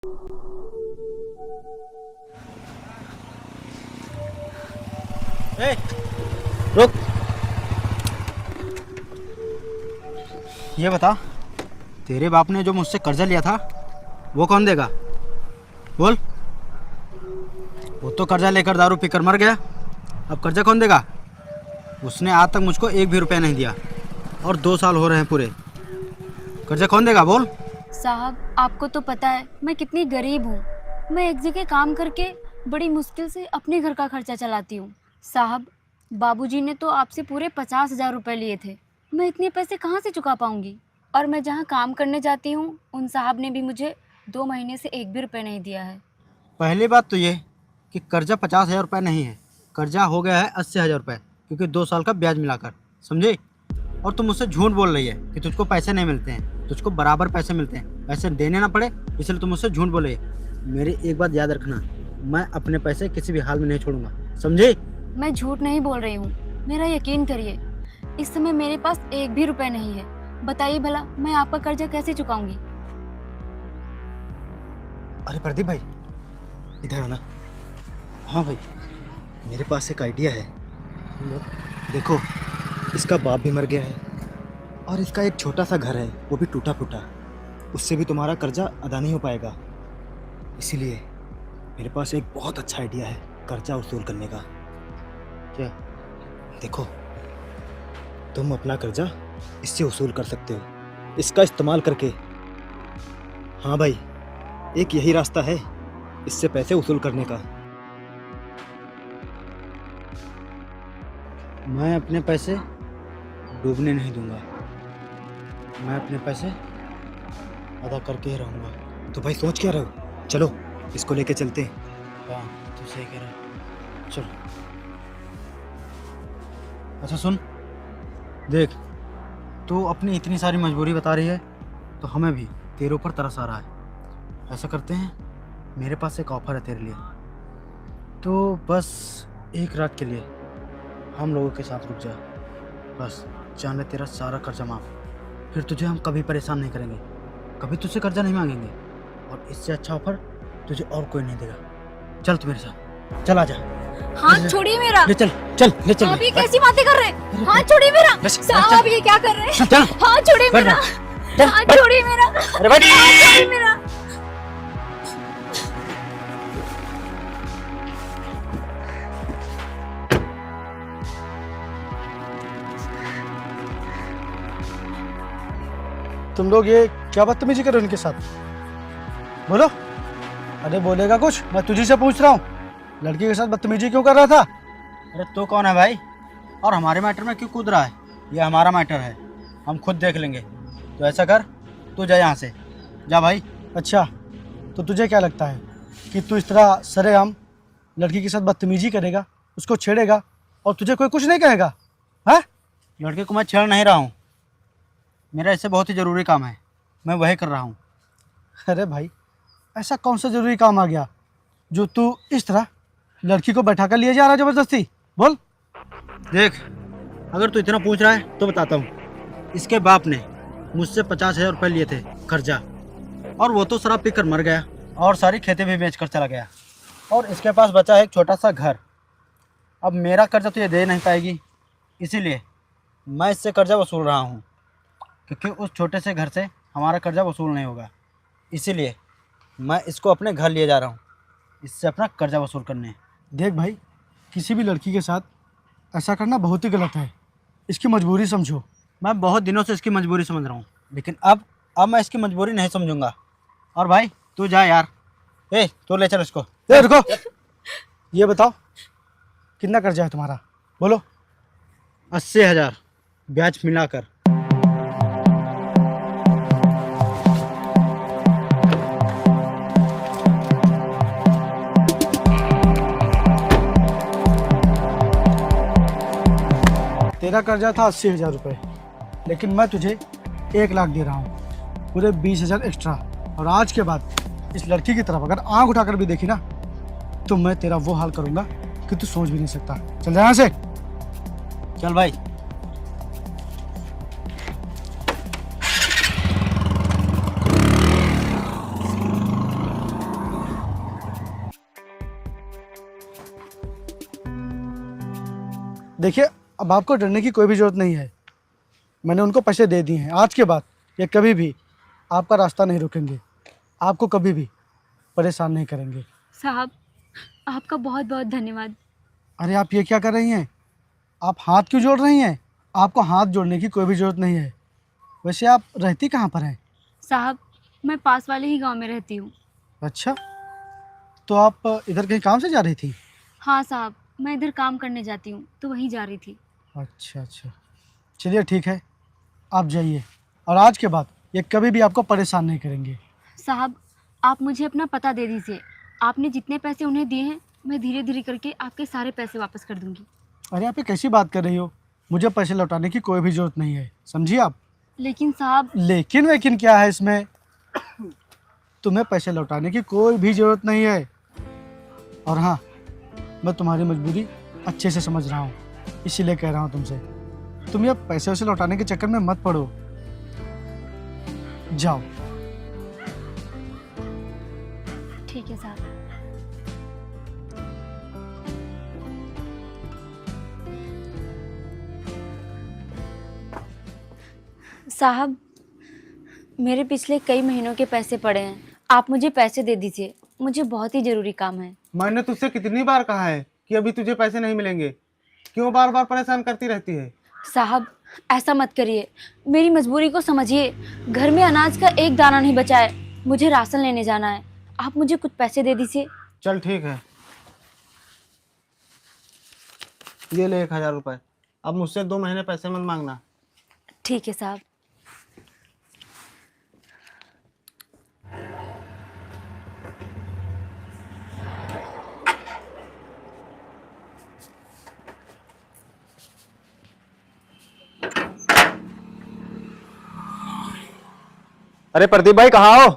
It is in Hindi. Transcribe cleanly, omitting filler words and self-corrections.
ए, रुक। ये बता, तेरे बाप ने जो मुझसे कर्जा लिया था वो कौन देगा? बोल। वो तो कर्जा लेकर दारू पीकर मर गया, अब कर्जा कौन देगा? उसने आज तक मुझको एक भी रुपया नहीं दिया और 2 साल हो रहे हैं पूरे। कर्जा कौन देगा? बोल। साहब, आपको तो पता है मैं कितनी गरीब हूँ। मैं एक जगह काम करके बड़ी मुश्किल से अपने घर का खर्चा चलाती हूँ। साहब, बाबूजी ने तो आपसे पूरे 50,000 रुपये लिए थे। मैं इतने पैसे कहाँ से चुका पाऊँगी? और मैं जहाँ काम करने जाती हूँ उन साहब ने भी मुझे 2 महीने से एक भी रुपये नहीं दिया है। पहली बात तो ये कि कर्जा 50,000 रुपये नहीं है, कर्जा हो गया है 80,000 रुपये, क्योंकि 2 साल का ब्याज मिलाकर, समझे? और तुम मुझसे झूठ बोल रही है कि तुझको पैसे नहीं मिलते हैं, तुझको बराबर पैसे मिलते हैं, पैसे देने ना पड़े इसलिए तुम मुझसे झूठ बोल रही है। मेरी एक बात याद रखना, मैं अपने पैसे किसी भी हाल में नहीं छोड़ूंगा, समझे? मैं झूठ नहीं बोल रही हूँ, मेरा यकीन करिए। इस समय मेरे पास एक भी रुपए नहीं है। बताइए भला मैं आपका कर्जा कैसे चुकाऊंगी? अरे प्रदीप भाई, इधर आना। हाँ भाई, मेरे पास एक आइडिया है। देखो, इसका बाप भी मर गया है और इसका एक छोटा सा घर है, वो भी टूटा फूटा। उससे भी तुम्हारा कर्जा अदा नहीं हो पाएगा। इसीलिए मेरे पास एक बहुत अच्छा आइडिया है कर्जा वसूल करने का। क्या? देखो, तुम अपना कर्जा इससे वसूल कर सकते हो, इसका इस्तेमाल करके। हाँ भाई, एक यही रास्ता है इससे पैसे वसूल करने का। मैं अपने पैसे डूबने नहीं दूंगा, मैं अपने पैसे अदा करके ही रहूँगा। तो भाई सोच क्या रहे हो? चलो इसको लेके चलते हैं। हाँ, तू सही कह रहा है, चलो। अच्छा सुन, देख, तू अपनी इतनी सारी मजबूरी बता रही है तो हमें भी तेरे ऊपर तरस आ रहा है। ऐसा करते हैं, मेरे पास एक ऑफ़र है तेरे लिए। तो बस एक रात के लिए हम लोगों के साथ रुक जा, बस जान ले तेरा सारा कर्जा माफ़। फिर तुझे हम कभी परेशान नहीं करेंगे, कभी तुझसे कर्जा नहीं मांगेंगे, और इससे अच्छा ऑफ़र तुझे और कोई नहीं देगा। चल तू मेरे साथ, चल आजा। हाथ छोड़िए मेरा। ले चल, चल ले चल। आप ये कैसी बातें कर रहे हैं? हाथ छोड़िए मेरा। साहब, ये क्या कर रहे हैं? चल, हाथ छोड़िए बैठ मेरा। चल, हाथ छोड़िए मेरा। अरे बैठ। हाथ छोड़िए मेरा। तुम लोग ये क्या बदतमीजी कर रहे हो इनके साथ? बोलो। अरे बोलेगा कुछ? मैं तुझी से पूछ रहा हूँ, लड़की के साथ बदतमीजी क्यों कर रहा था? अरे तू कौन है भाई, और हमारे मैटर में क्यों कूद रहा है? ये हमारा मैटर है, हम खुद देख लेंगे। तो ऐसा कर, तू जा यहाँ से, जा भाई। अच्छा, तो तुझे क्या लगता है कि तू इस तरह सरेआम लड़की के साथ बदतमीजी करेगा, उसको छेड़ेगा और तुझे कोई कुछ नहीं कहेगा? हाँ? लड़के को मैं छेड़ नहीं रहा हूँ, मेरा इससे बहुत ही ज़रूरी काम है, मैं वही कर रहा हूँ। अरे भाई, ऐसा कौन सा ज़रूरी काम आ गया जो तू इस तरह लड़की को बैठा कर लिए जा रहा है ज़बरदस्ती? बोल। देख, अगर तू इतना पूछ रहा है तो बताता हूँ। इसके बाप ने मुझसे 50,000 रुपये लिए थे कर्जा, और वो तो शराब पीकर मर गया और सारी खेतें भी बेच कर चला गया, और इसके पास बचा है एक छोटा सा घर। अब मेरा कर्जा तो ये दे नहीं पाएगी, इसीलिए मैं इससे कर्जा वसूल रहा हूँ, क्योंकि उस छोटे से घर से हमारा कर्जा वसूल नहीं होगा। इसीलिए मैं इसको अपने घर लिए जा रहा हूँ, इससे अपना कर्जा वसूल करने। देख भाई, किसी भी लड़की के साथ ऐसा करना बहुत ही गलत है, इसकी मजबूरी समझो। मैं बहुत दिनों से इसकी मजबूरी समझ रहा हूँ, लेकिन अब मैं इसकी मजबूरी नहीं समझूंगा। और भाई तू जा यार, तू ले चल इसको। रुको, ये बताओ कितना कर्जा है तुम्हारा? बोलो। 80,000 ब्याज मिलाकर। तेरा कर्जा था 80,000 रुपये, लेकिन मैं तुझे 1 लाख दे रहा हूँ, पूरे 20,000 एक्स्ट्रा। और आज के बाद इस लड़की की तरफ अगर आंख उठाकर भी देखी ना, तो मैं तेरा वो हाल करूँगा कि तू सोच भी नहीं सकता। चल जा यहाँ से। चल भाई। देखिए, अब आपको डरने की कोई भी ज़रूरत नहीं है। मैंने उनको पैसे दे दिए हैं। आज के बाद ये कभी भी आपका रास्ता नहीं रोकेंगे, आपको कभी भी परेशान नहीं करेंगे। साहब, आपका बहुत बहुत धन्यवाद। अरे आप ये क्या कर रही हैं? आप हाथ क्यों जोड़ रही हैं? आपको हाथ जोड़ने की कोई भी ज़रूरत नहीं है। वैसे आप रहती कहाँ पर हैं? साहब, मैं पास वाले ही गांव में रहती हूँ। अच्छा, तो आप इधर कहीं काम से जा रही थी? हाँ साहब, मैं इधर काम करने जाती हूँ तो वहीं जा रही थी। अच्छा अच्छा, चलिए ठीक है, आप जाइए। और आज के बाद ये कभी भी आपको परेशान नहीं करेंगे। साहब, आप मुझे अपना पता दे दीजिए। आपने जितने पैसे उन्हें दिए हैं, मैं धीरे धीरे करके आपके सारे पैसे वापस कर दूंगी। अरे आप ये कैसी बात कर रही हो? मुझे पैसे लौटाने की कोई भी ज़रूरत नहीं है, समझिए आप। लेकिन साहब, लेकिन वेकिन क्या है इसमें? तुम्हें पैसे लौटाने की कोई भी ज़रूरत नहीं है। और हाँ, मैं तुम्हारी मजबूरी अच्छे से समझ रहा हूँ, इसीलिए कह रहा हूँ तुमसे, तुम ये पैसे वैसे लौटाने के चक्कर में मत पड़ो। जाओ। ठीक है साहब। साहब, मेरे पिछले कई महीनों के पैसे पड़े हैं, आप मुझे पैसे दे दीजिए, मुझे बहुत ही ज़रूरी काम है। मैंने तुझसे कितनी बार कहा है कि अभी तुझे पैसे नहीं मिलेंगे, क्यों बार बार परेशान करती रहती है? साहब, ऐसा मत करिए, मेरी मजबूरी को समझिए। घर में अनाज का एक दाना नहीं बचा है, मुझे राशन लेने जाना है। आप मुझे कुछ पैसे दे दीजिए। चल ठीक है, ये ले 1,000 रुपए। अब मुझसे 2 महीने पैसे मत मांगना। ठीक है साहब। अरे प्रदीप भाई कहाँ हो?